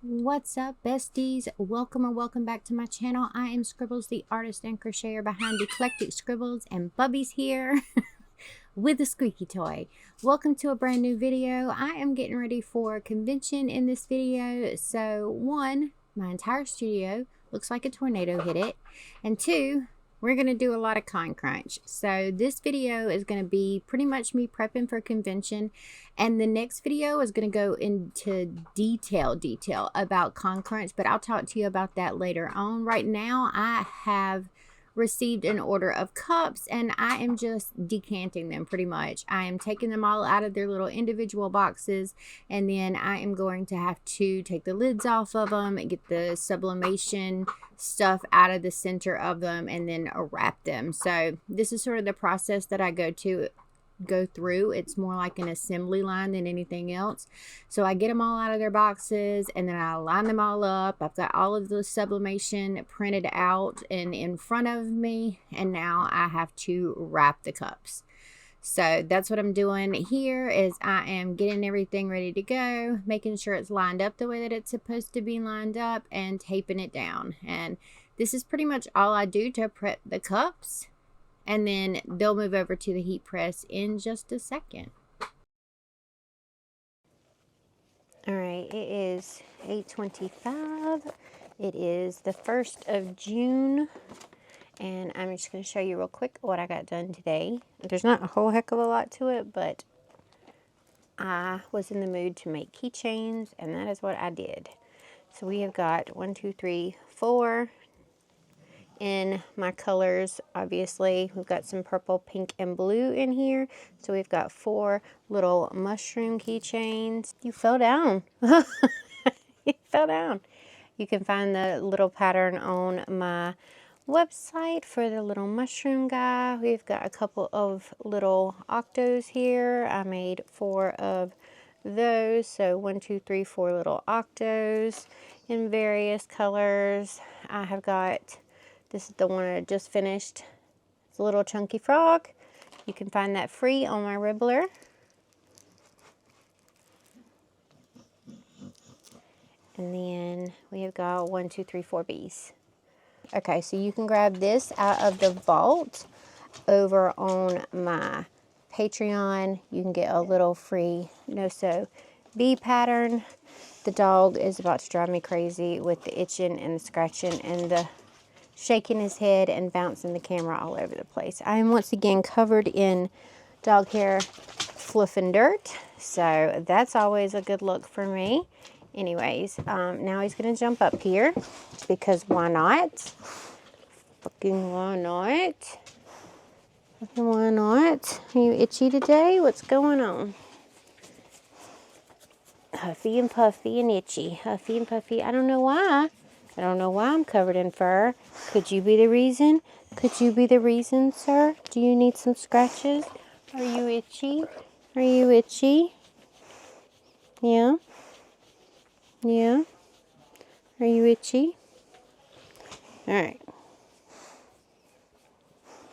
What's up, besties? Welcome or welcome back to my channel. I am Scribbles, the artist and crocheter behind Eclectic Scribbles, and Bubby's here with a squeaky toy. Welcome to a brand new video. I am getting ready for a convention in this video. So one, my entire studio looks like a tornado hit it, and two, we're going to do a lot of con crunch. So this video is going to be pretty much me prepping for convention, and the next video is going to go into detail about con crunch, but I'll talk to you about that later on. Right now I have received an order of cups and I am just decanting them pretty much. I am taking them all out of their little individual boxes, and then I am going to have to take the lids off of them and get the sublimation stuff out of the center of them and then wrap them. So this is sort of the process that I go through. It's more like an assembly line than anything else. So I get them all out of their boxes and then I line them all up. I've got all of the sublimation printed out and in front of me, and now I have to wrap the cups. So that's what I'm doing here, is I am getting everything ready to go, making sure it's lined up the way that it's supposed to be lined up, and taping it down. And this is pretty much all I do to prep the cups, and then they'll move over to the heat press in just a second. All right, it is 8:25. It is the 1st of June. And I'm just going to show you real quick what I got done today. There's not a whole heck of a lot to it, but I was in the mood to make keychains, and that is what I did. So we have got 1, 2, 3, 4 in my colors. Obviously, we've got some purple, pink, and blue in here. So we've got 4 little mushroom keychains. You fell down. You fell down. You can find the little pattern on my website for the little mushroom guy. We've got a couple of little octos here. I made 4 of those. So 1, 2, 3, 4 little octos in various colors. I have got, this is the one I just finished. It's a little chunky frog. You can find that free on my Ribbler. And then we have got 1, 2, 3, 4 bees. Okay, so you can grab this out of the vault over on my Patreon. You can get a little free no-sew bee pattern. The dog is about to drive me crazy with the itching and the scratching and the shaking his head and bouncing the camera all over the place. I am once again covered in dog hair, fluff, and dirt, so that's always a good look for me. Anyways, now he's gonna jump up here because why not? Fucking why not? Fucking why not? Are you itchy today? What's going on? Huffy and puffy and itchy. Huffy and puffy. I don't know why. I don't know why I'm covered in fur. Could you be the reason? Could you be the reason, sir? Do you need some scratches? Are you itchy? Are you itchy? Yeah? Yeah? Are you itchy? Alright.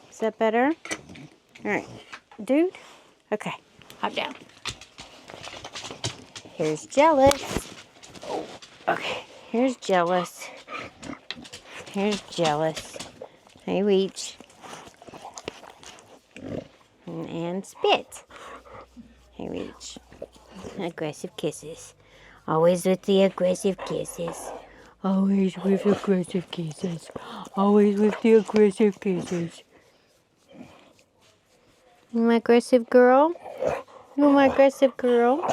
Is that better? Alright. Dude? Okay. Hop down. Here's Jealous. Okay. Here's Jealous. Here's Jealous. Hey, Weech. And Spit. Hey, Weech. Aggressive kisses. Always with the aggressive kisses. Always with aggressive kisses. Always with the aggressive kisses. You my aggressive girl? You my aggressive girl?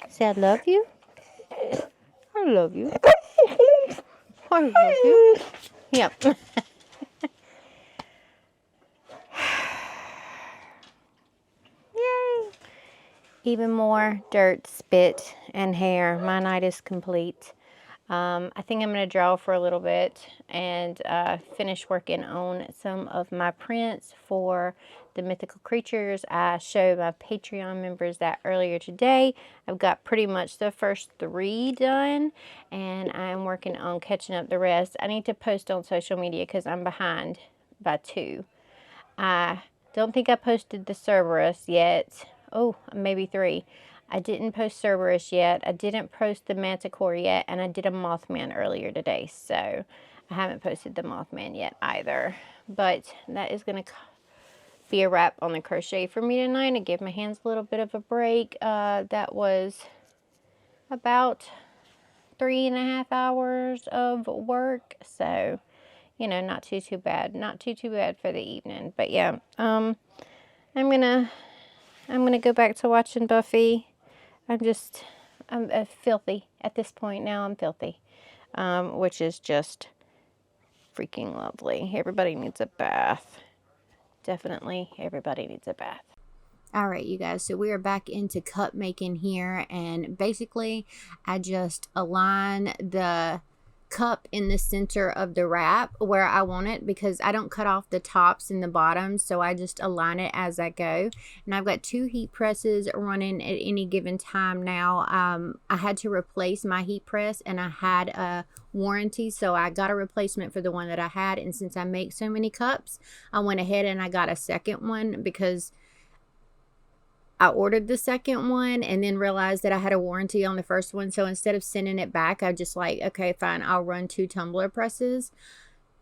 Say I love you? I love you. I love you. Yep. Yay. Even more dirt, spit, and hair. My night is complete. I think I'm going to draw for a little bit and finish working on some of my prints for the mythical creatures. I showed my Patreon members that earlier today. I've got pretty much the first 3 done, and I'm working on catching up the rest. I need to post on social media because I'm behind by 2. I don't think I posted the Cerberus yet. Oh, maybe 3. I didn't post Cerberus yet. I didn't post the Manticore yet. And I did a Mothman earlier today. So I haven't posted the Mothman yet either. But that is going to be a wrap on the crochet for me tonight. I give my hands a little bit of a break. That was about 3.5 hours of work. So, you know, not too bad. Not too bad for the evening. But yeah, I'm gonna go back to watching Buffy. I'm filthy at this point now. I'm filthy, which is just freaking lovely. Everybody needs a bath. Definitely, everybody needs a bath. All right, you guys, so we are back into cup making here, and basically I just align the cup in the center of the wrap where I want it, because I don't cut off the tops and the bottoms, so I just align it as I go. And I've got 2 heat presses running at any given time now. I had to replace my heat press, and I had a warranty, so I got a replacement for the one that I had. And since I make so many cups, I went ahead and I got a second one, because I ordered the second one and then realized that I had a warranty on the first one. So instead of sending it back, I just like, okay, fine, I'll run 2 tumbler presses.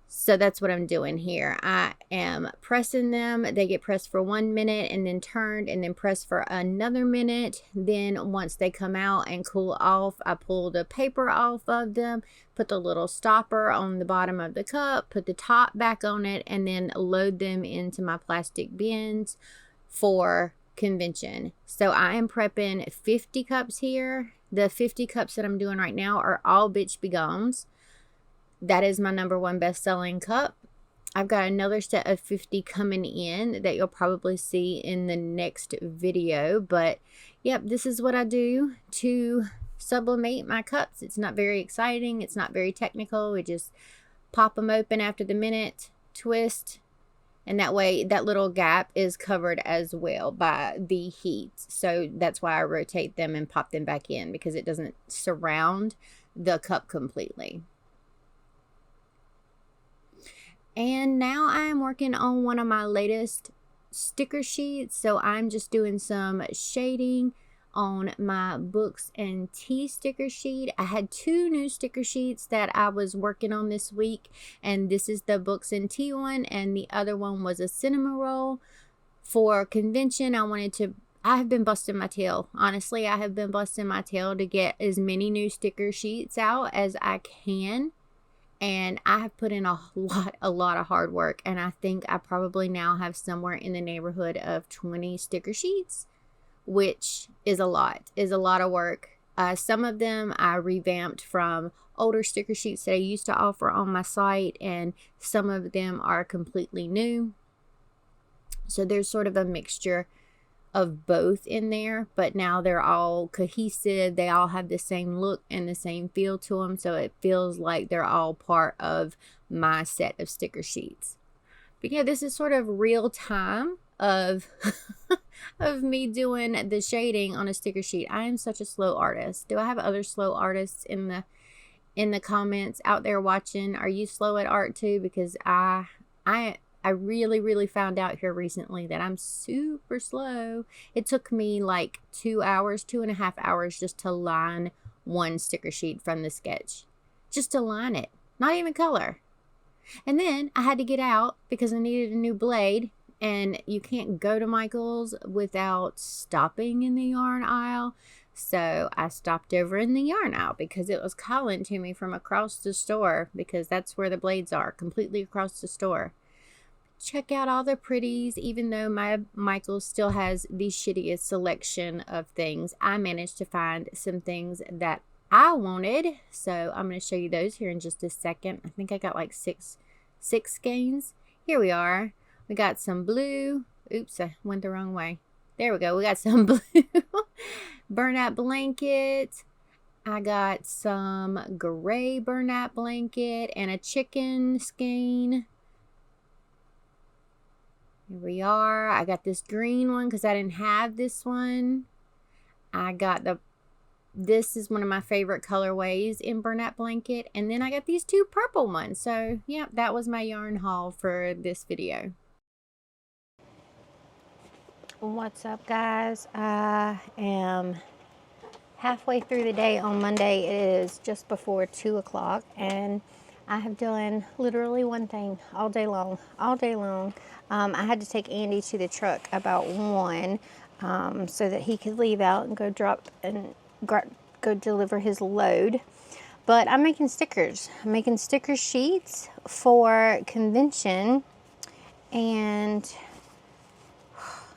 So that's what I'm doing here. I am pressing them. They get pressed for 1 minute and then turned and then pressed for another minute. Then once they come out and cool off, I pull the paper off of them, put the little stopper on the bottom of the cup, put the top back on it, and then load them into my plastic bins for convention. So I am prepping 50 cups here. The 50 cups that I'm doing right now are all Bitch Begones. That is my #1 best-selling cup. I've got another set of 50 coming in that you'll probably see in the next video. But yep, this is what I do to sublimate my cups. It's not very exciting. It's not very technical. We just pop them open after the minute, twist, and that way that little gap is covered as well by the heat. So that's why I rotate them and pop them back in, because it doesn't surround the cup completely. And now I am working on one of my latest sticker sheets. So I'm just doing some shading on my books and tea sticker sheet. I had 2 new sticker sheets that I was working on this week, and this is the books and tea one, and the other one was a cinnamon roll. For convention, I have been busting my tail. Honestly, I have been busting my tail to get as many new sticker sheets out as I can. And I have put in a lot of hard work, and I think I probably now have somewhere in the neighborhood of 20 sticker sheets, which is a lot of work. Some of them I revamped from older sticker sheets that I used to offer on my site, and some of them are completely new. So there's sort of a mixture of both in there, but now they're all cohesive. They all have the same look and the same feel to them, so it feels like they're all part of my set of sticker sheets. But yeah, this is sort of real time of of me doing the shading on a sticker sheet. I am such a slow artist. Do I have other slow artists in the comments out there watching? Are you slow at art too? Because I really found out here recently that I'm super slow. It took me like 2.5 hours just to line one sticker sheet from the sketch. Just to line it, not even color. And then I had to get out because I needed a new blade, and you can't go to Michael's without stopping in the yarn aisle. So I stopped over in the yarn aisle because it was calling to me from across the store, because that's where the blades are, completely across the store. Check out all the pretties. Even though my Michael's still has the shittiest selection of things, I managed to find some things that I wanted. So I'm going to show you those here in just a second. I think I got like six skeins. Here we are. We got some blue. Oops, I went the wrong way. There we go. We got some blue burnout blanket. I got some gray burnout blanket and a chicken skein. Here we are. I got this green one because I didn't have this one. I got this is one of my favorite colorways in burnout blanket. And then I got these 2 purple ones. So yeah, that was my yarn haul for this video. What's up, guys? I am halfway through the day on Monday. It is just before 2 o'clock, and I have done literally one thing all day long. I had to take Andy to the truck about 1 so that he could leave out and go go deliver his load. But I'm making stickers. I'm making sticker sheets for convention, and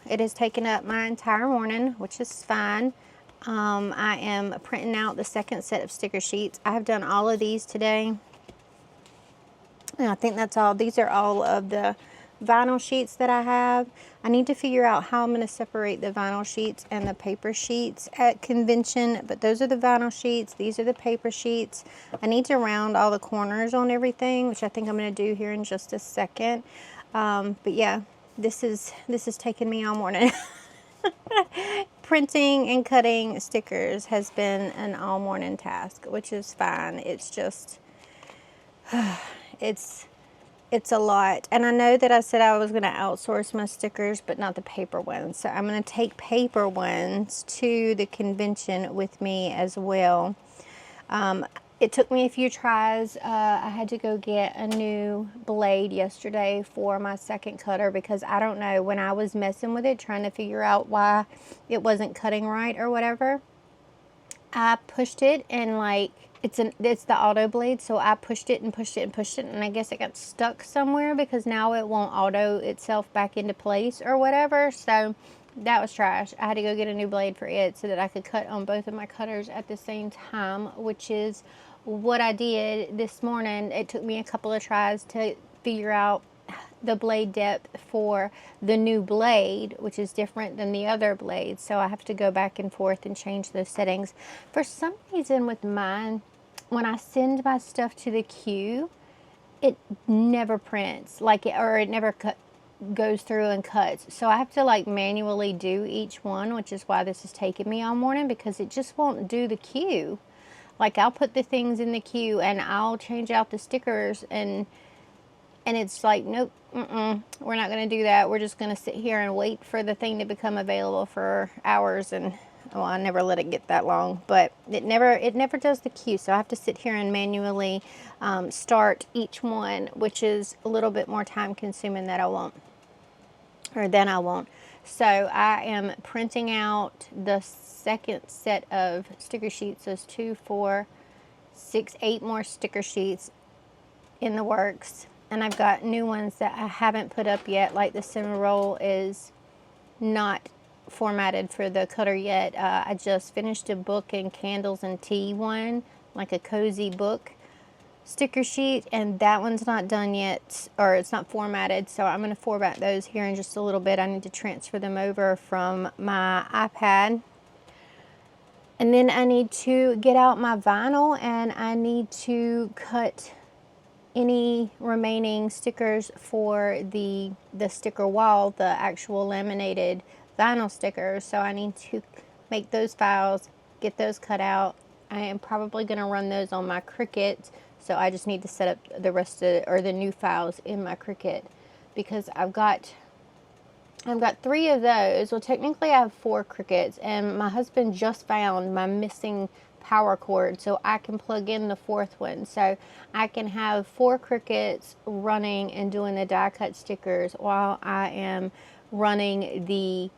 it has taken up my entire morning, which is fine. I am printing out the second set of sticker sheets. I have done all of these today. And I think that's all. These are all of the vinyl sheets that I have. I need to figure out how I'm going to separate the vinyl sheets and the paper sheets at convention. But those are the vinyl sheets. These are the paper sheets. I need to round all the corners on everything, which I think I'm going to do here in just a second. But yeah, this is taking me all morning. Printing and cutting stickers has been an all morning task, which is fine. It's just, it's a lot. And I know that I said I was going to outsource my stickers, but not the paper ones. So I'm going to take paper ones to the convention with me as well. It took me a few tries. I had to go get a new blade yesterday for my second cutter because I don't know, when I was messing with it, trying to figure out why it wasn't cutting right or whatever, I pushed it and like, it's the auto blade, so I pushed it and pushed it and pushed it, and I guess it got stuck somewhere because now it won't auto itself back into place or whatever. So that was trash. I had to go get a new blade for it so that I could cut on both of my cutters at the same time, which is what I did this morning. It took me a couple of tries to figure out the blade depth for the new blade, which is different than the other blades. So I have to go back and forth and change those settings. For some reason with mine, when I send my stuff to the queue, it never prints, like it never goes through and cuts. So I have to like manually do each one, which is why this is taking me all morning, because it just won't do the queue. Like I'll put the things in the queue and I'll change out the stickers, and it's like, nope, we're not going to do that. We're just going to sit here and wait for the thing to become available for hours. And well, I never let it get that long, but it never does the queue. So I have to sit here and manually start each one, which is a little bit more time consuming than I won't. So I am printing out the second set of sticker sheets. Those 2, 4, 6, 8 more sticker sheets in the works. And I've got new ones that I haven't put up yet, like the cinnamon roll is not formatted for the cutter yet. I just finished a book and candles and tea one, like a cozy book sticker sheet, and that one's not done yet, or it's not formatted. So I'm going to format those here in just a little bit. I need to transfer them over from my iPad. And then I need to get out my vinyl, and I need to cut any remaining stickers for the sticker wall, the actual laminated vinyl stickers. So I need to make those files, get those cut out. I am probably going to run those on my Cricut, so I just need to set up the rest of, or the new files in my Cricut, because I've got 3 of those. Well, technically I have 4 Cricuts, and my husband just found my missing power cord, so I can plug in the 4th one. So I can have 4 Cricuts running and doing the die cut stickers while I am running the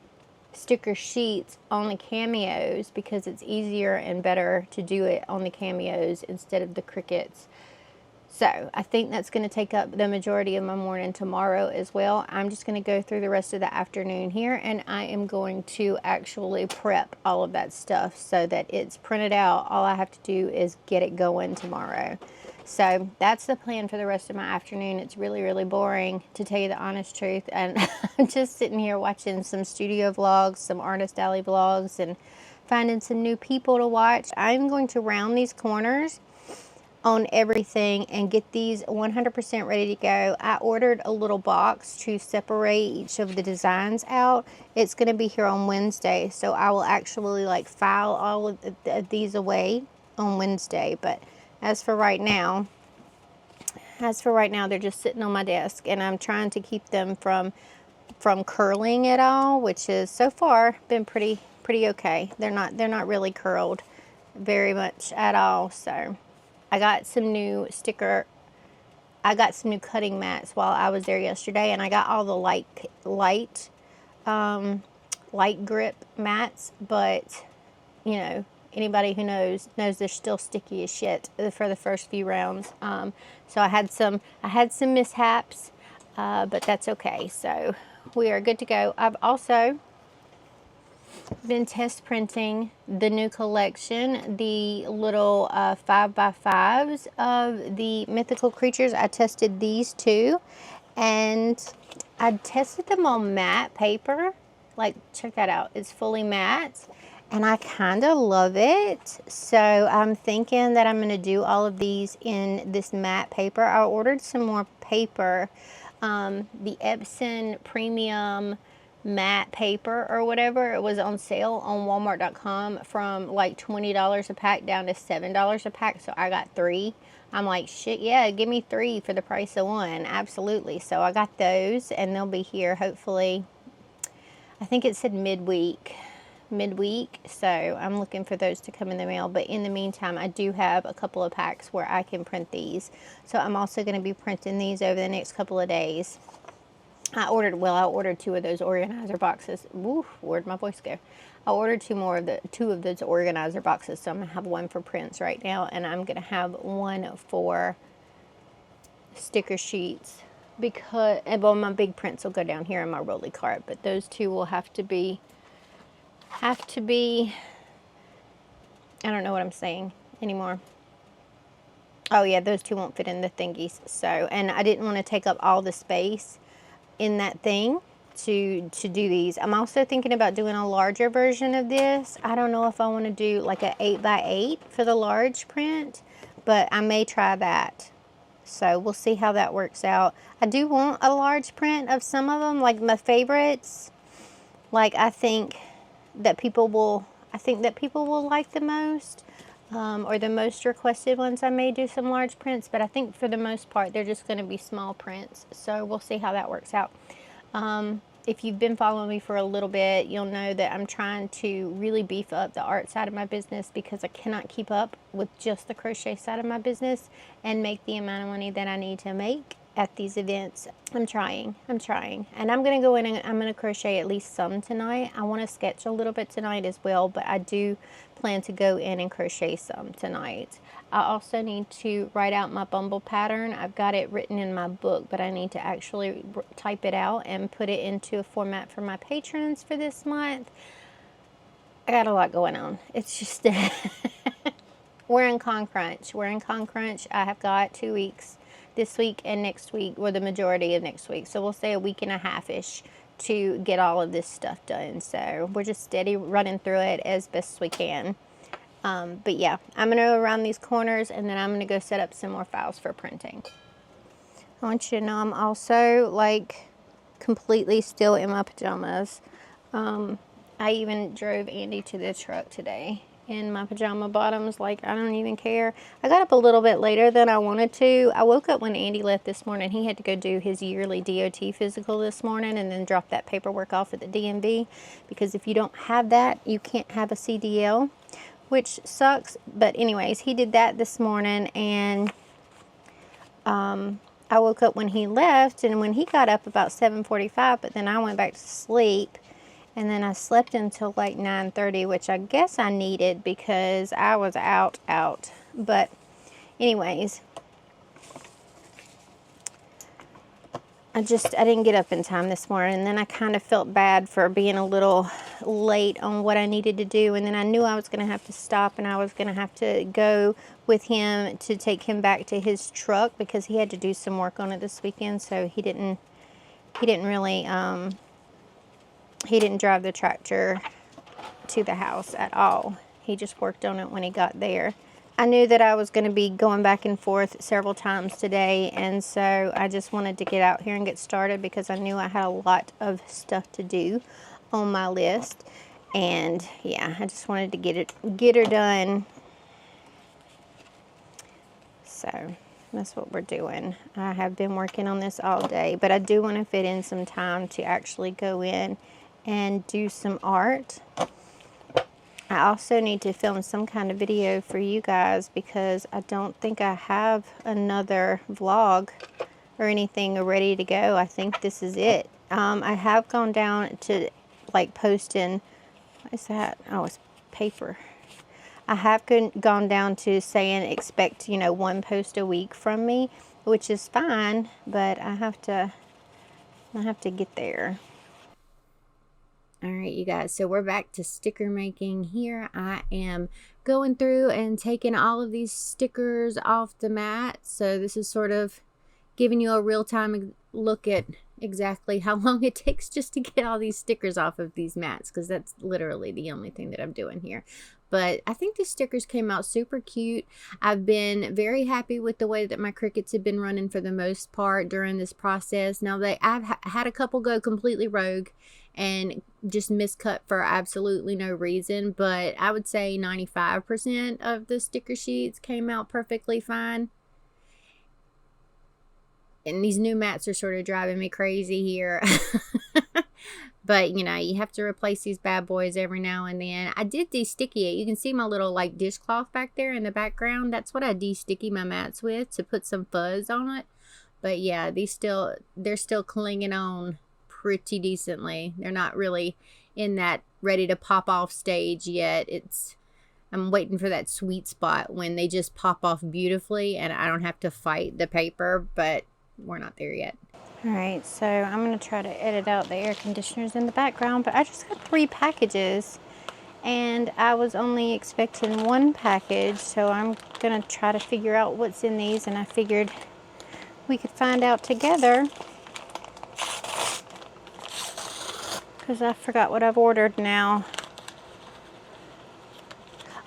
sticker sheets on the cameos, because it's easier and better to do it on the cameos instead of the Cricuts. So I think that's going to take up the majority of my morning tomorrow as well. I'm just going to go through the rest of the afternoon here, and I am going to actually prep all of that stuff so that it's printed out. All I have to do is get it going tomorrow. So that's the plan for the rest of my afternoon. It's really, really boring, to tell you the honest truth. And I'm just sitting here watching some studio vlogs, some Artist Alley vlogs, and finding some new people to watch. I'm going to round these corners on everything and get these 100% ready to go. I ordered a little box to separate each of the designs out. It's going to be here on Wednesday, so I will actually like file all of these away on Wednesday. But as for right now, they're just sitting on my desk, and I'm trying to keep them from curling at all, which is so far been pretty okay. They're not really curled. very much at all. So I got some new cutting mats while I was there yesterday, and I got all the light grip mats, but you know, anybody who knows they're still sticky as shit for the first few rounds. So I had some mishaps, but that's okay. So we are good to go. I've also been test printing the new collection, the little 5x5s of the mythical creatures. I tested these two, and I tested them on matte paper. Like, check that out, it's fully matte, and I kind of love it. So I'm thinking that I'm going to do all of these in this matte paper. I ordered some more paper, the Epson Premium matte paper or whatever. It was on sale on walmart.com from like $20 a pack down to $7 a pack, so I got 3. I'm like, shit, yeah, give me 3 for the price of 1. Absolutely. So I got those, and they'll be here hopefully, I think it said midweek, so I'm looking for those to come in the mail. But in the meantime, I do have a couple of packs where I can print these, so I'm also going to be printing these over the next couple of days. I ordered 2 of those organizer boxes. Woo, where'd my voice go? I ordered 2 of those organizer boxes, so I'm gonna have 1 for prints right now, and I'm gonna have 1 for sticker sheets, because, well, my big prints will go down here in my rolly cart, but those 2 will have to be, I don't know what I'm saying anymore. Oh yeah, those 2 won't fit in the thingies. So, and I didn't want to take up all the space in that thing to do these. I'm also thinking about doing a larger version of this. I don't know if I want to do like a 8x8 for the large print, but I may try that. So we'll see how that works out. I do want a large print of some of them, like my favorites. Like I think that people will like the most, or the most requested ones. I may do some large prints, but I think for the most part they're just going to be small prints. So we'll see how that works out. If you've been following me for a little bit, you'll know that I'm trying to really beef up the art side of my business, because I cannot keep up with just the crochet side of my business and make the amount of money that I need to make at these events. I'm trying, and I'm gonna go in and I'm gonna crochet at least some tonight. I want to sketch a little bit tonight as well, but I do plan to go in and crochet some tonight. I also need to write out my bumble pattern. I've got it written in my book, but I need to actually type it out and put it into a format for my patrons for this month. I got a lot going on. It's just we're in con crunch. I have got 2 weeks, this week and next week, or the majority of next week. So we'll say a week and a half-ish to get all of this stuff done. So we're just steady running through it as best we can. But yeah, I'm going to go around these corners, and then I'm going to go set up some more files for printing. I want you to know I'm also like completely still in my pajamas. I even drove Andy to the truck today in my pajama bottoms. Like, I don't even care. I got up a little bit later than I wanted to. I woke up when Andy left this morning. He had to go do his yearly DOT physical this morning and then drop that paperwork off at the DMV, because if you don't have that, you can't have a CDL, which sucks. But anyways, he did that this morning, and I woke up when he left, and when he got up about 7:45, but then I went back to sleep, and then I slept until like 9:30, which I guess I needed because I was out. But anyways, I didn't get up in time this morning, and then I kind of felt bad for being a little late on what I needed to do, and then I knew I was going to have to stop, and I was going to have to go with him to take him back to his truck, because he had to do some work on it this weekend. So he didn't really he didn't drive the tractor to the house at all. He just worked on it when he got there. I knew that I was going to be going back and forth several times today, and so I just wanted to get out here and get started, because I knew I had a lot of stuff to do on my list. And yeah, I just wanted to get her done. So that's what we're doing. I have been working on this all day, but I do want to fit in some time to actually go in and do some art. I also need to film some kind of video for you guys because I don't think I have another vlog or anything ready to go. I think this is it. I have gone down to like posting, what is that? Oh, it's paper. I have gone down to saying expect, you know, 1 post a week from me, which is fine, but I have to get there. All right, you guys, so we're back to sticker making here. I am going through and taking all of these stickers off the mat. So this is sort of giving you a real-time look at exactly how long it takes just to get all these stickers off of these mats, because that's literally the only thing that I'm doing here. But I think the stickers came out super cute. I've been very happy with the way that my Cricuts have been running for the most part during this process. Now, I've had a couple go completely rogue and just miscut for absolutely no reason, but I would say 95% of the sticker sheets came out perfectly fine. And these new mats are sort of driving me crazy here. But, you know, you have to replace these bad boys every now and then. I did de-sticky it. You can see my little, like, dishcloth back there in the background. That's what I de-sticky my mats with, to put some fuzz on it. But, yeah, they're still clinging on pretty decently. They're not really in that ready to pop off stage yet. I'm waiting for that sweet spot when they just pop off beautifully and I don't have to fight the paper, but we're not there yet. All right, so I'm going to try to edit out the air conditioners in the background, but I just got 3 packages and I was only expecting 1 package, so I'm going to try to figure out what's in these, and I figured we could find out together because I forgot what I've ordered now.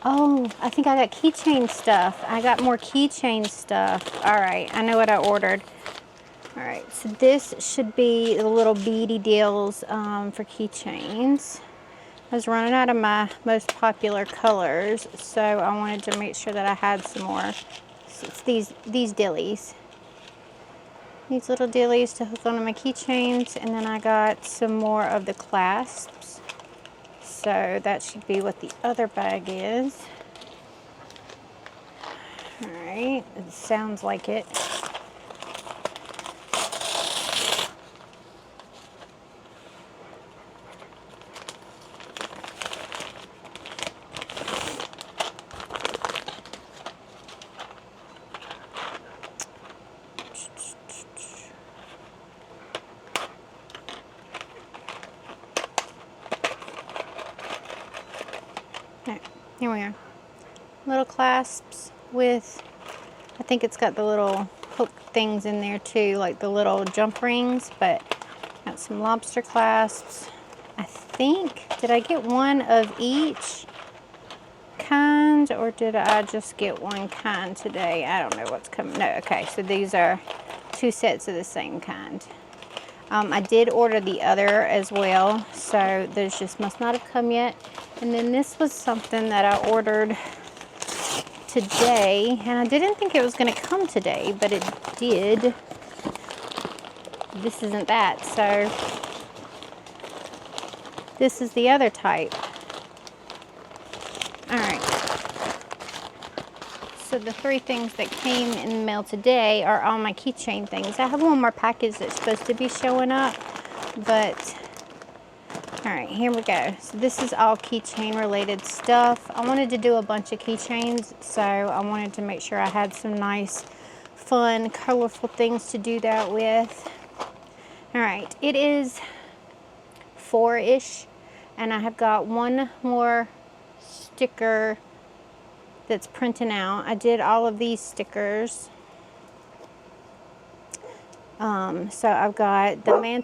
Oh, I think I got keychain stuff. I got more keychain stuff. All right, I know what I ordered. All right, so this should be the little beady deals for keychains. I was running out of my most popular colors, so I wanted to make sure that I had some more. So it's these dillies. These little dillies to hook onto my keychains, and then I got some more of the clasps. So that should be what the other bag is. All right, it sounds like it. Here we are. Little clasps with, I think it's got the little hook things in there too, like the little jump rings, but got some lobster clasps. I think, did I get 1 of each kind, or did I just get 1 kind today? I don't know what's coming. No, okay, so these are 2 sets of the same kind. I did order the other as well, so those just must not have come yet. And then this was something that I ordered today, and I didn't think it was going to come today, but it did. This isn't that, so this is the other type. All right. So the 3 things that came in the mail today are all my keychain things. I have 1 more package that's supposed to be showing up, but all right, here we go. So this is all keychain related stuff. I wanted to do a bunch of keychains, so I wanted to make sure I had some nice, fun, colorful things to do that with. All right, it is 4-ish, and I have got 1 more sticker that's printing out. I did all of these stickers. So I've got the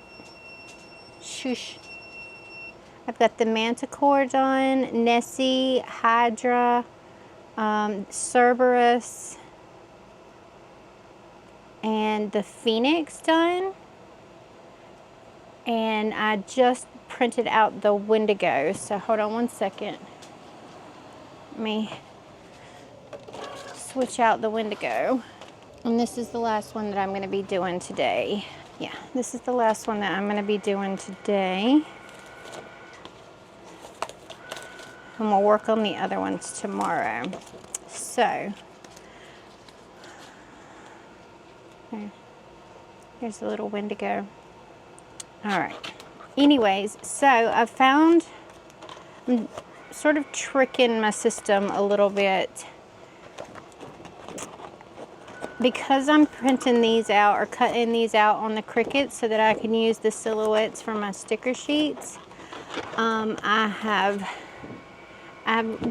I've got the Manticore done, Nessie, Hydra, Cerberus, and the Phoenix done. And I just printed out the Wendigo. So hold on 1 second. Let me switch out the Wendigo. And this is the last one that I'm going to be doing today. Yeah, this is the last one that I'm going to be doing today. and we'll work on the other ones tomorrow. So, here's a little Wendigo. All right. Anyways, so I found, I'm sort of tricking my system a little bit. Because I'm printing these out or cutting these out on the Cricut so that I can use the silhouettes for my sticker sheets, I've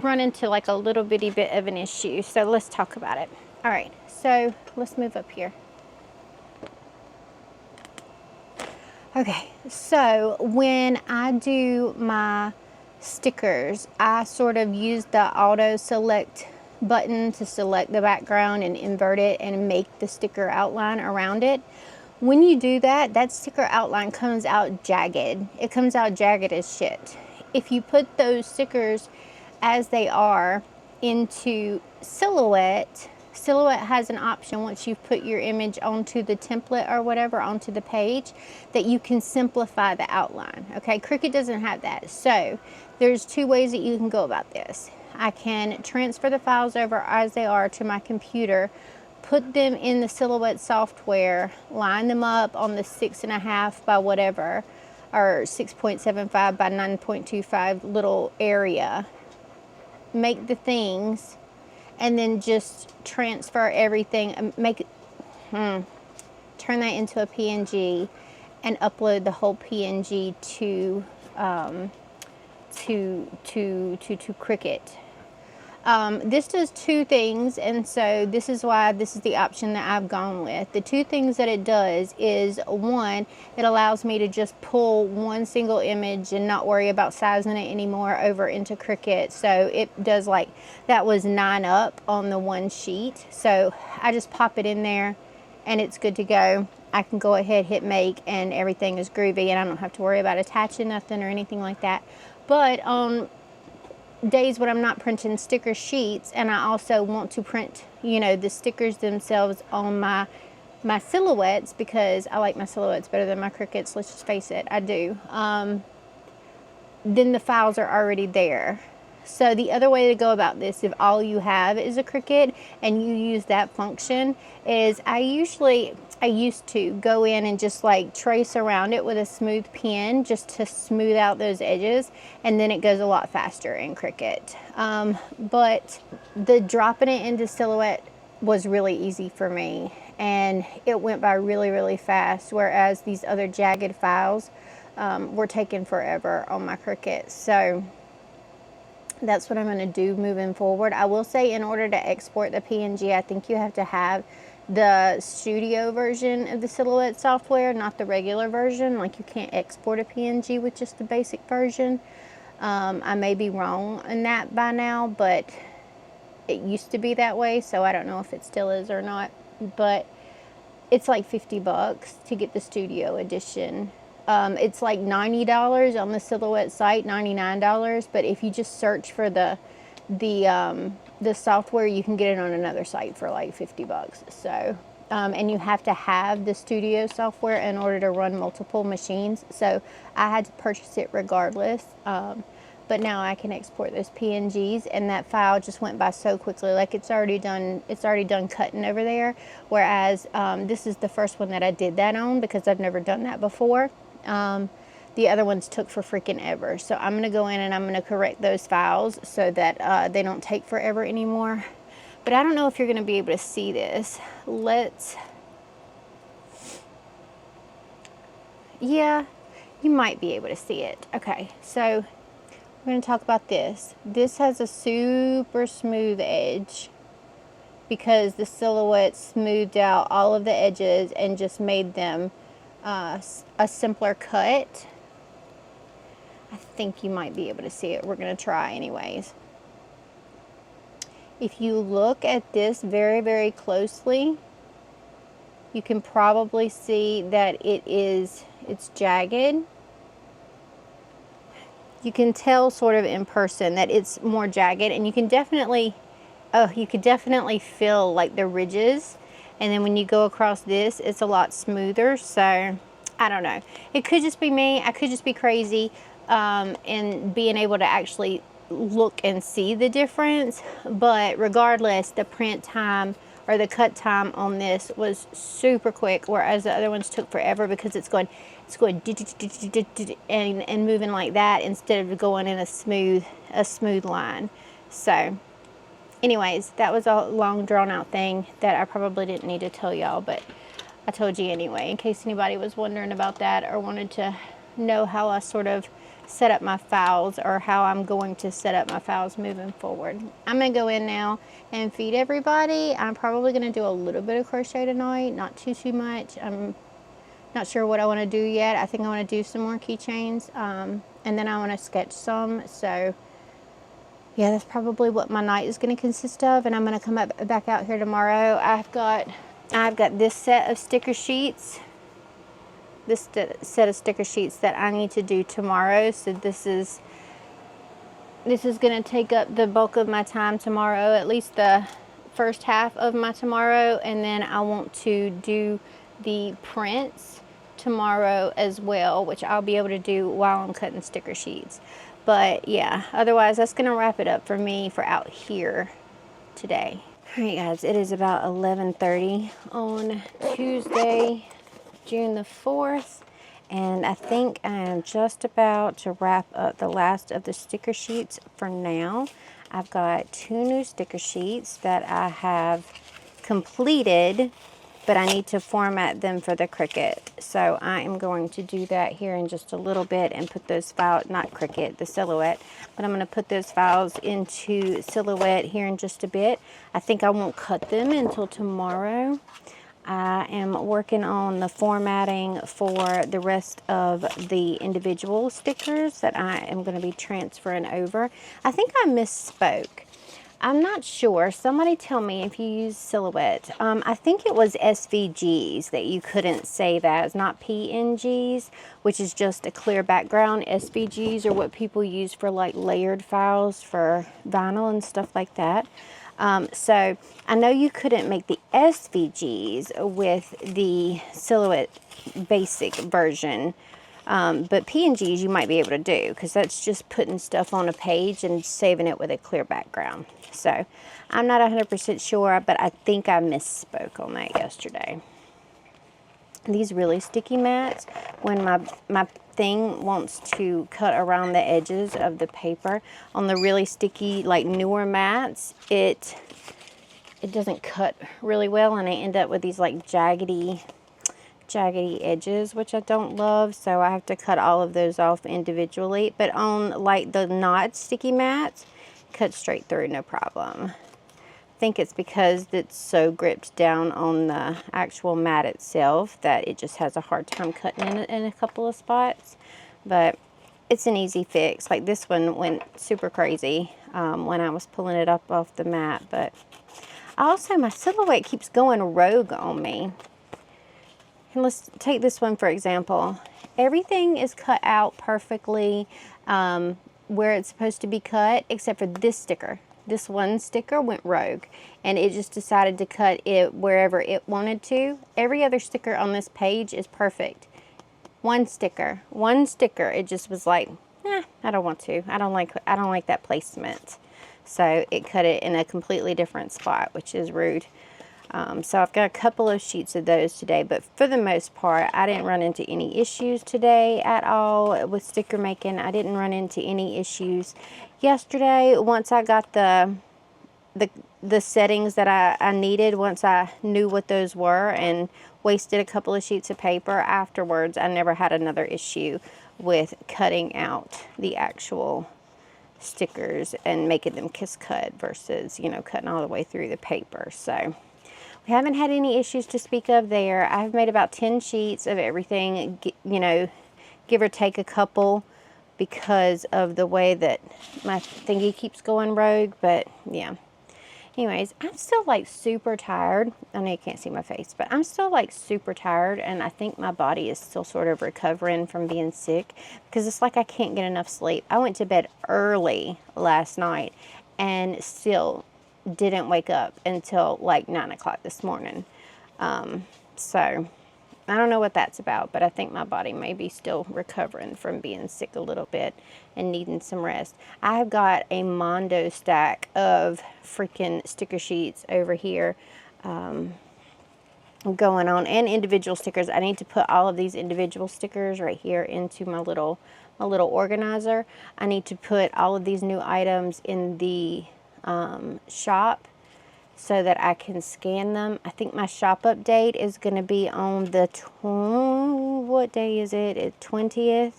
run into like a little bitty bit of an issue. So let's talk about it. All right, so let's move up here. Okay, so when I do my stickers, I sort of use the auto select button to select the background and invert it and make the sticker outline around it. When you do that, that sticker outline comes out jagged. It comes out jagged as shit. If you put those stickers as they are into Silhouette, Silhouette has an option once you've put your image onto the template or whatever, onto the page, that you can simplify the outline. Okay, Cricut doesn't have that. So there's two ways that you can go about this. I can transfer the files over as they are to my computer, put them in the Silhouette software, line them up on the 6.5 by whatever, or 6.75 by 9.25 little area, make the things, and then just transfer everything, turn that into a PNG and upload the whole PNG to Cricut. This does two things, and so this is why this is the option that I've gone with. The two things that it does is, one, it allows me to just pull one single image and not worry about sizing it anymore over into Cricut. So it does, like, that was 9 up on the one sheet. So I just pop it in there and it's good to go. I can go ahead, hit make, and everything is groovy, and I don't have to worry about attaching nothing or anything like that. But days when I'm not printing sticker sheets and I also want to print, you know, the stickers themselves on my silhouettes, because I like my silhouettes better than my Cricuts, let's just face it, I do, then the files are already there. So the other way to go about this, if all you have is a Cricut and you use that function, is I used to go in and just like trace around it with a smooth pen just to smooth out those edges, and then it goes a lot faster in Cricut. But the dropping it into Silhouette was really easy for me, and it went by really, really fast, whereas these other jagged files were taking forever on my Cricut. So that's what I'm going to do moving forward. I will say, in order to export the PNG, I think you have to have the studio version of the Silhouette software, not the regular version. Like, you can't export a PNG with just the basic version. I may be wrong in that by now, but it used to be that way, so I don't know if it still is or not. But it's like $50 to get the studio edition. It's like $90 on the Silhouette site, $99, but if you just search for the software, you can get it on another site for like $50. So, and you have to have the studio software in order to run multiple machines. So I had to purchase it regardless. But now I can export those PNGs, and that file just went by so quickly. Like, it's already done cutting over there. Whereas this is the first one that I did that on, because I've never done that before. The other ones took for freaking ever. So I'm going to go in and I'm going to correct those files so that they don't take forever anymore. But I don't know if you're going to be able to see this. Yeah, you might be able to see it. Okay, so we're going to talk about this. This has a super smooth edge because the Silhouette smoothed out all of the edges and just made them a simpler cut. I think you might be able to see it. We're going to try anyways. If you look at this very, very closely, you can probably see that it's jagged. You can tell sort of in person that it's more jagged, and you can definitely, you could definitely feel like the ridges. And then when you go across this, it's a lot smoother. So I don't know. It could just be me. I could just be crazy in being able to actually look and see the difference. But regardless, the print time or the cut time on this was super quick, whereas the other ones took forever because it's going and moving like that instead of going in a smooth line. So anyways, that was a long drawn out thing that I probably didn't need to tell y'all, but I told you anyway, in case anybody was wondering about that or wanted to know how I sort of set up my files or how I'm going to set up my files moving forward. I'm going to go in now and feed everybody. I'm probably going to do a little bit of crochet tonight, not too much. I'm not sure what I want to do yet. I think I want to do some more keychains, and then I want to sketch some. So yeah, that's probably what my night is going to consist of, and I'm going to come back out here tomorrow. I've got this set of sticker sheets. This set of sticker sheets that I need to do tomorrow. So this is going to take up the bulk of my time tomorrow, at least the first half of my tomorrow, and then I want to do the prints tomorrow as well, which I'll be able to do while I'm cutting sticker sheets. But yeah, otherwise that's going to wrap it up for me for out here today. All right guys, it is about 11:30 on Tuesday, June the 4th, and I think I am just about to wrap up the last of the sticker sheets for now. I've got 2 new sticker sheets that I have completed, but I need to format them for the Cricut. So I am going to do that here in just a little bit and put those files, not Cricut, the Silhouette, but I'm going to put those files into Silhouette here in just a bit. I think I won't cut them until tomorrow. I am working on the formatting for the rest of the individual stickers that I am going to be transferring over. I think I misspoke. I'm not sure. Somebody tell me if you use Silhouette. I think it was SVGs that you couldn't save as, not PNGs, which is just a clear background. SVGs are what people use for like layered files for vinyl and stuff like that. So I know you couldn't make the SVGs with the Silhouette basic version. But PNGs you might be able to do, because that's just putting stuff on a page and saving it with a clear background. So I'm not 100% sure, but I think I misspoke on that yesterday. These really sticky mats, when my thing wants to cut around the edges of the paper, on the really sticky, like newer mats, it doesn't cut really well, and I end up with these like jaggedy edges, which I don't love, so I have to cut all of those off individually. But on like the not sticky mats, cut straight through, no problem. I think it's because it's so gripped down on the actual mat itself that it just has a hard time cutting in a couple of spots. But it's an easy fix. Like this one went super crazy when I was pulling it up off the mat. But also my Silhouette keeps going rogue on me. And let's take this one for example. Everything is cut out perfectly where it's supposed to be cut, except for this sticker. This one sticker went rogue, and it just decided to cut it wherever it wanted to. Every other sticker on this page is perfect. One sticker, it just was like, I don't want to. I don't like that placement. So it cut it in a completely different spot, which is rude. So I've got a couple of sheets of those today, but for the most part, I didn't run into any issues today at all with sticker making. I didn't run into any issues yesterday. Once I got the settings that I needed, once I knew what those were and wasted a couple of sheets of paper afterwards, I never had another issue with cutting out the actual stickers and making them kiss cut versus, you know, cutting all the way through the paper. So we haven't had any issues to speak of there. I've made about 10 sheets of everything, you know, give or take a couple because of the way that my thingy keeps going rogue. But yeah, anyways, I'm still like super tired. I know you can't see my face, but I'm still like super tired, and I think my body is still sort of recovering from being sick because it's like I can't get enough sleep. I went to bed early last night and still didn't wake up until like 9 o'clock this morning. So I don't know what that's about, but I think my body may be still recovering from being sick a little bit and needing some rest. I've got a mondo stack of freaking sticker sheets over here going on, and individual stickers. I need to put all of these individual stickers right here into my little organizer. I need to put all of these new items in the shop so that I can scan them. I think my shop update is going to be on the what day is it? It's 20th,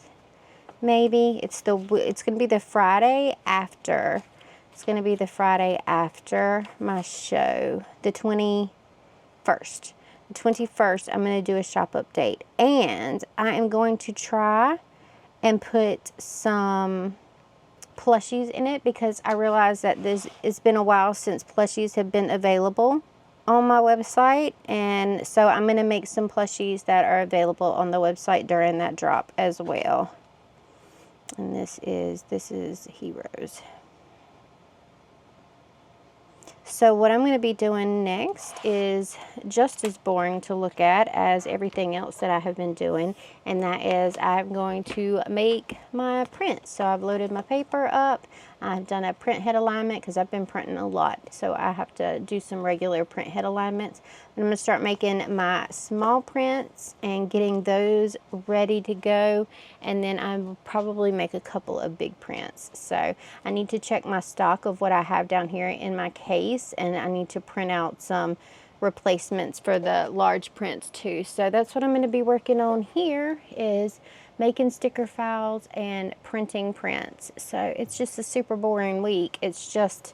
maybe. It's going to be the Friday after. It's going to be the Friday after my show, the 21st. The 21st, I'm going to do a shop update, and I am going to try and put some plushies in it, because I realized that it's been a while since plushies have been available on my website, and so I'm going to make some plushies that are available on the website during that drop as well. And this is Heroes. So what I'm going to be doing next is just as boring to look at as everything else that I have been doing, and that is I'm going to make my prints. So I've loaded my paper up. I've done a print head alignment because I've been printing a lot, so I have to do some regular print head alignments. And I'm going to start making my small prints and getting those ready to go, and then I will probably make a couple of big prints. So I need to check my stock of what I have down here in my case, and I need to print out some replacements for the large prints too. So that's what I'm going to be working on here, is making sticker files and printing prints. So it's just a super boring week. It's just,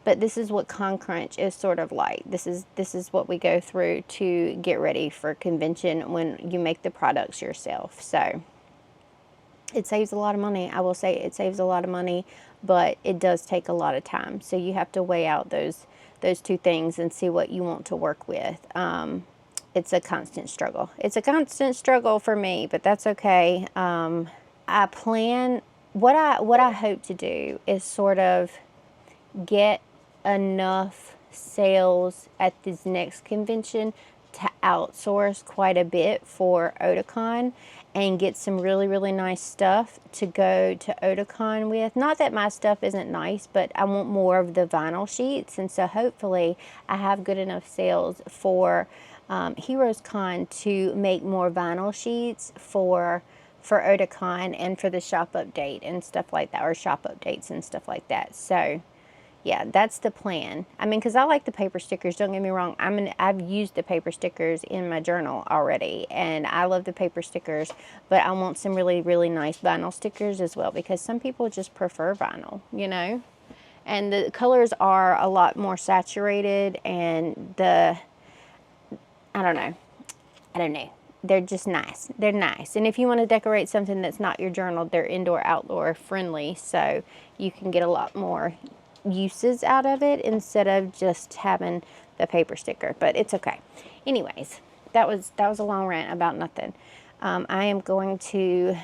but this is what Con Crunch is sort of like. This is what we go through to get ready for convention when you make the products yourself. So it saves a lot of money. I will say it saves a lot of money, but it does take a lot of time. So you have to weigh out those two things and see what you want to work with. It's a constant struggle. It's a constant struggle for me, but that's okay. I plan, what I hope to do is sort of get enough sales at this next convention to outsource quite a bit for Otakon and get some really, really nice stuff to go to Otakon with. Not that my stuff isn't nice, but I want more of the vinyl sheets, and so hopefully I have good enough sales for Heroes Con to make more vinyl sheets for Otakon and for the shop update and stuff like that, or shop updates and stuff like that. So yeah, that's the plan. I mean, because I like the paper stickers, don't get me wrong. I've used the paper stickers in my journal already, and I love the paper stickers, but I want some really, really nice vinyl stickers as well, because some people just prefer vinyl, you know? And the colors are a lot more saturated, and I don't know. They're just nice. They're nice. And if you want to decorate something that's not your journal, they're indoor, outdoor friendly, so you can get a lot more uses out of it instead of just having the paper sticker. But it's okay. Anyways, that was a long rant about nothing. I am going to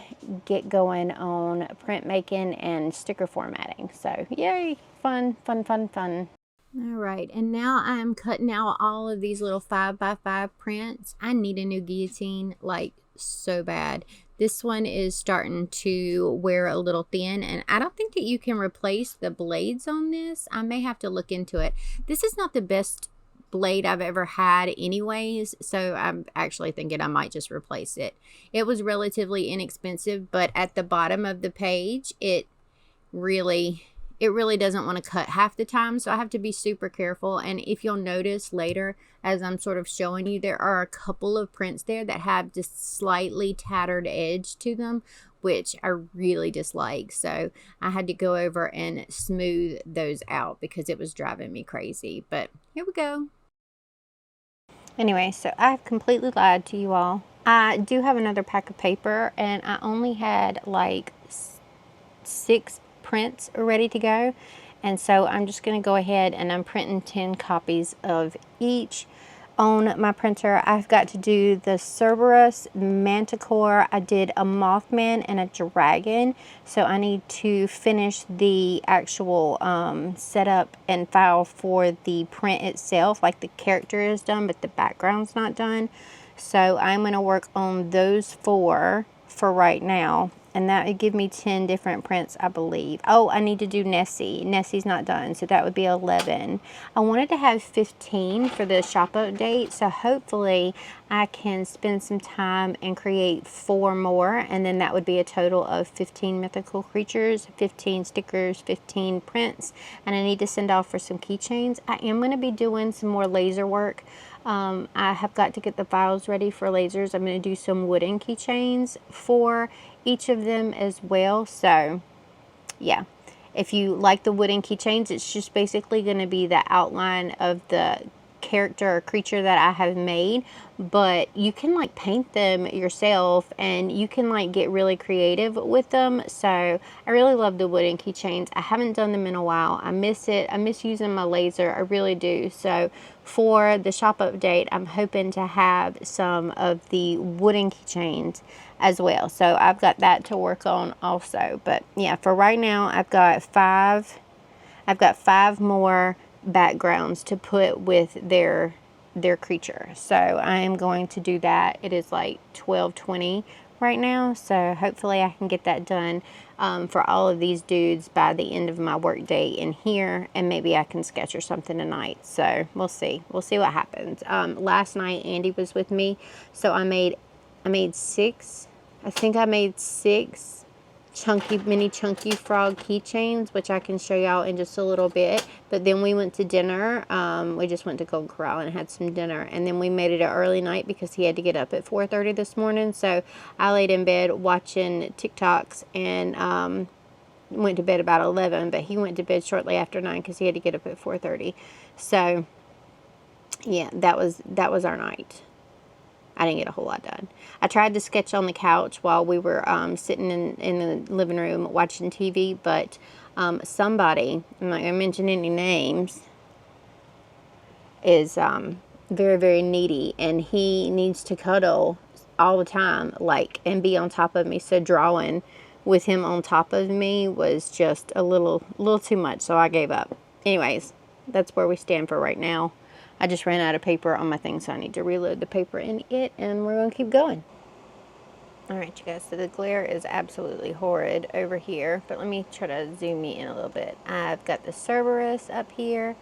get going on printmaking and sticker formatting. So yay, fun. All right, and now I'm cutting out all of these little 5x5 prints. I need a new guillotine, like, so bad. This one is starting to wear a little thin, and I don't think that you can replace the blades on this. I may have to look into it. This is not the best blade I've ever had anyways, so I'm actually thinking I might just replace it. It was relatively inexpensive, but at the bottom of the page, it really doesn't want to cut half the time, so I have to be super careful. And if you'll notice later, as I'm sort of showing you, there are a couple of prints there that have just slightly tattered edge to them, which I really dislike. So I had to go over and smooth those out because it was driving me crazy. But here we go. Anyway, so I've completely lied to you all. I do have another pack of paper, and I only had like 6 prints ready to go, and so I'm just going to go ahead and I'm printing 10 copies of each on my printer. I've got to do the Cerberus, Manticore, I did a Mothman and a Dragon, so I need to finish the actual setup and file for the print itself. Like, the character is done but the background's not done, So I'm going to work on those 4 for right now. And that would give me 10 different prints, I believe. Oh, I need to do Nessie. Nessie's not done, so that would be 11. I wanted to have 15 for the shop update, so hopefully I can spend some time and create 4 more, and then that would be a total of 15 mythical creatures, 15 stickers, 15 prints, and I need to send off for some keychains. I am going to be doing some more laser work. I have got to get the files ready for lasers. I'm going to do some wooden keychains for each of them as well. So yeah, if you like the wooden keychains, it's just basically going to be the outline of the character or creature that I have made, but you can like paint them yourself and you can like get really creative with them. So I really love the wooden keychains. I haven't done them in a while. I miss it. I miss using my laser. I really do. So for the shop update, I'm hoping to have some of the wooden keychains as well. So I've got that to work on also. But yeah, for right now, I've got 5 more backgrounds to put with their creature. So I am going to do that. It is like 12:20 right now, so hopefully I can get that done for all of these dudes by the end of my work day in here, and maybe I can sketch or something tonight. So we'll see what happens. Last night Andy was with me, so I made 6, I think I made 6 mini chunky frog keychains, which I can show y'all in just a little bit. But then we went to dinner. We just went to Gold Corral and had some dinner, and then we made it an early night because he had to get up at 4:30 this morning. So I laid in bed watching TikToks and went to bed about 11, but he went to bed shortly after 9 because he had to get up at 4:30. So yeah, that was our night. I didn't get a whole lot done. I tried to sketch on the couch while we were sitting in the living room watching TV, but somebody, I'm not going to mention any names, is very, very needy, and he needs to cuddle all the time, like, and be on top of me. So drawing with him on top of me was just a little too much, so I gave up. Anyways, that's where we stand for right now. I just ran out of paper on my thing, so I need to reload the paper in it, and we're going to keep going. Alright, you guys, so the glare is absolutely horrid over here, but let me try to zoom you in a little bit. I've got the Cerberus up here.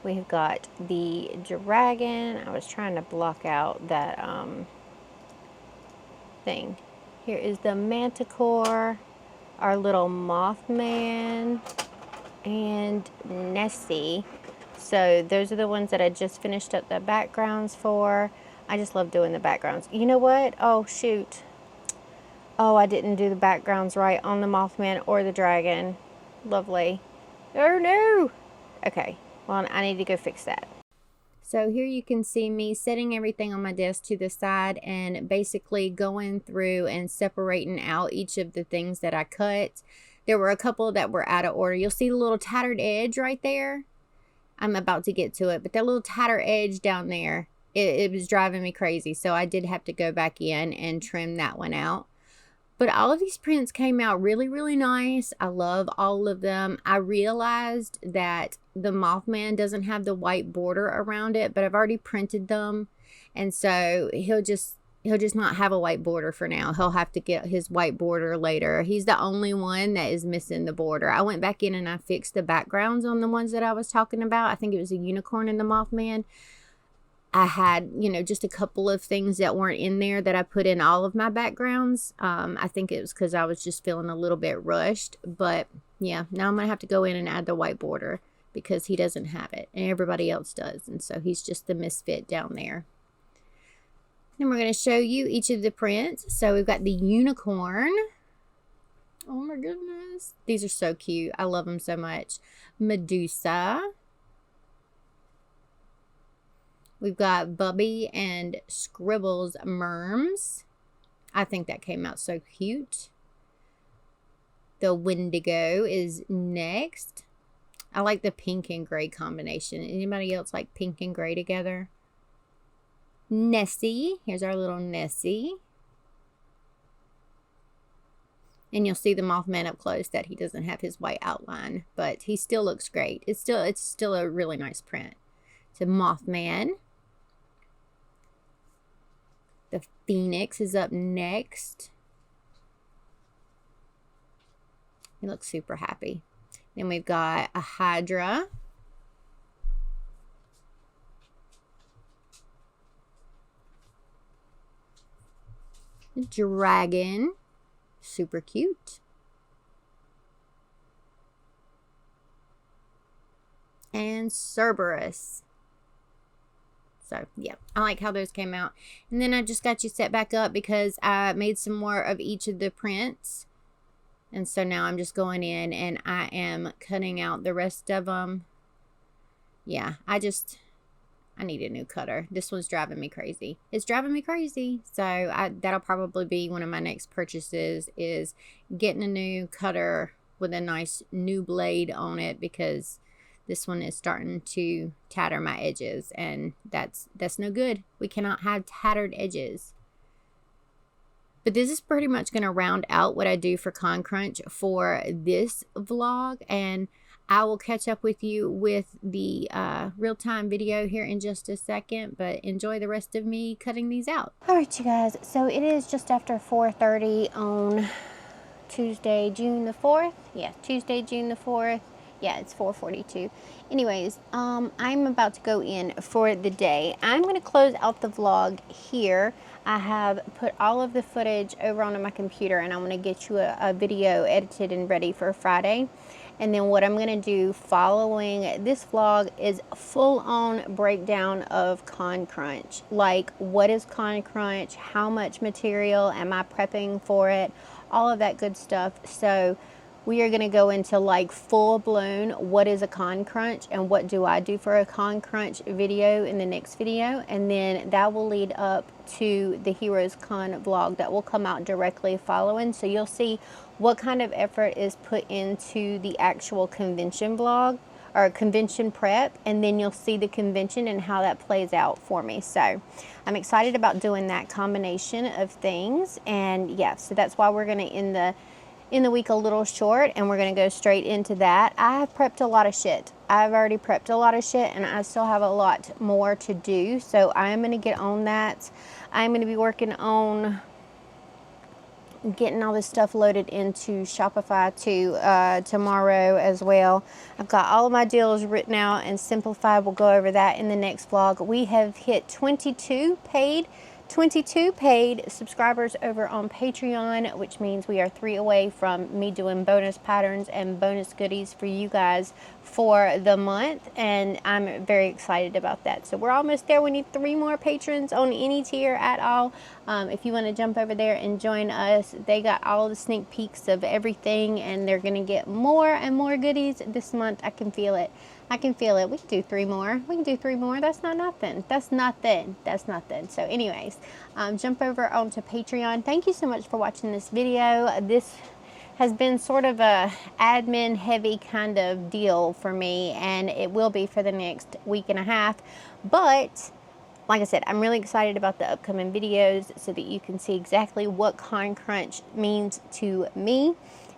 We've got the dragon. I was trying to block out that thing. Here is the manticore, our little Mothman, and Nessie. So those are the ones that I just finished up the backgrounds for. I just love doing the backgrounds. You know what? Oh, shoot. Oh, I didn't do the backgrounds right on the Mothman or the dragon. Lovely. Oh, no. Okay. Well, I need to go fix that. So here you can see me setting everything on my desk to the side and basically going through and separating out each of the things that I cut. There were a couple that were out of order. You'll see the little tattered edge right there. I'm about to get to it, but that little tatter edge down there, it was driving me crazy. So I did have to go back in and trim that one out. But all of these prints came out really, really nice. I love all of them. I realized that the Mothman doesn't have the white border around it, but I've already printed them. And so he'll just not have a white border for now. He'll have to get his white border later. He's the only one that is missing the border. I went back in and I fixed the backgrounds on the ones that I was talking about. I think it was a unicorn and the Mothman. I had, just a couple of things that weren't in there that I put in all of my backgrounds. I think it was because I was just feeling a little bit rushed. But yeah, now I'm going to have to go in and add the white border because he doesn't have it and everybody else does. And so he's just the misfit down there. Then we're going to show you each of the prints. So we've got the unicorn. Oh my goodness. These are so cute. I love them so much. Medusa. We've got Bubby and Scribbles Merms. I think that came out so cute. The Wendigo is next. I like the pink and gray combination. Anybody else like pink and gray together? Nessie. Here's our little Nessie. And you'll see the Mothman up close that he doesn't have his white outline, but he still looks great. It's still a really nice print. It's a Mothman. The the Phoenix is up next. He looks super happy. Then we've got a Hydra. A dragon. Super cute. And Cerberus. So, yeah, I like how those came out. And then I just got you set back up because I made some more of each of the prints. And so now I'm just going in and I am cutting out the rest of them. Yeah, I need a new cutter. This one's driving me crazy. It's driving me crazy. So that'll probably be one of my next purchases, is getting a new cutter with a nice new blade on it, because this one is starting to tatter my edges, and that's no good. We cannot have tattered edges. But this is pretty much going to round out what I do for Con Crunch for this vlog, and I will catch up with you with the real-time video here in just a second, but enjoy the rest of me cutting these out. All right, you guys, so it is just after 4:30 on Tuesday, June the 4th. Yeah, Tuesday, June the 4th. Yeah, it's 4:42. Anyways, I'm about to go in for the day. I'm going to close out the vlog here. I have put all of the footage over onto my computer, and I'm going to get you a video edited and ready for Friday. And then what I'm going to do following this vlog is a full-on breakdown of Con Crunch. Like, what is Con Crunch? How much material am I prepping for it? All of that good stuff. So we are going to go into like full-blown what is a Con Crunch and what do I do for a Con Crunch video in the next video. And then that will lead up to the Heroes Con vlog that will come out directly following. So you'll see what kind of effort is put into the actual convention vlog or convention prep, and then you'll see the convention and how that plays out for me. So I'm excited about doing that combination of things. And yeah, so that's why we're going to end the week a little short, and we're going to go straight into that. I have prepped a lot of shit. I've already prepped a lot of shit, and I still have a lot more to do. So I am going to get on that. I'm going to be working on getting all this stuff loaded into Shopify tomorrow as well. I've got all of my deals written out and simplified. We'll go over that in the next vlog. We have hit 22 paid subscribers over on Patreon, which means we are 3 away from me doing bonus patterns and bonus goodies for you guys for the month, and I'm very excited about that. So we're almost there. We need 3 more patrons on any tier at all. If you want to jump over there and join us, they got all the sneak peeks of everything, and they're going to get more and more goodies this month. I can feel it. I can feel it. We can do 3 more. We can do 3 more. That's not nothing. That's nothing. That's nothing. So anyways, jump over onto Patreon. Thank you so much for watching this video. This has been sort of a admin heavy kind of deal for me, and it will be for the next week and a half. But like I said, I'm really excited about the upcoming videos so that you can see exactly what Con Crunch means to me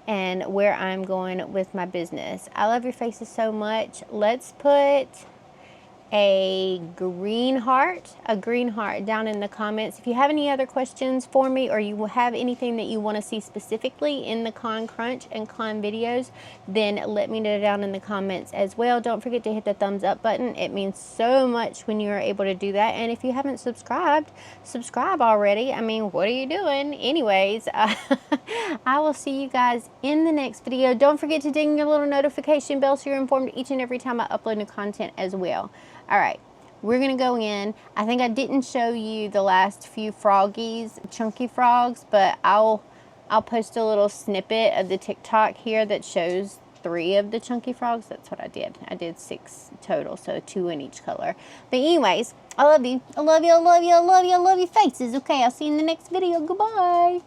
and where I'm going with my business. I love your faces so much. Let's put a green heart down in the comments. If you have any other questions for me, or you have anything that you want to see specifically in the Con Crunch and Con videos, then let me know down in the comments as well. Don't forget to hit the thumbs up button. It means so much when you are able to do that. And if you haven't subscribed, subscribe already. I mean, what are you doing? Anyways, I will see you guys in the next video. Don't forget to ding your little notification bell so you're informed each and every time I upload new content as well. All right, we're going to go in. I think I didn't show you the last few froggies, chunky frogs, but I'll post a little snippet of the TikTok here that shows 3 of the chunky frogs. That's what I did. I did 6 total, so 2 in each color. But anyways, I love you. I love you. I love you. I love you. I love your faces. Okay, I'll see you in the next video. Goodbye.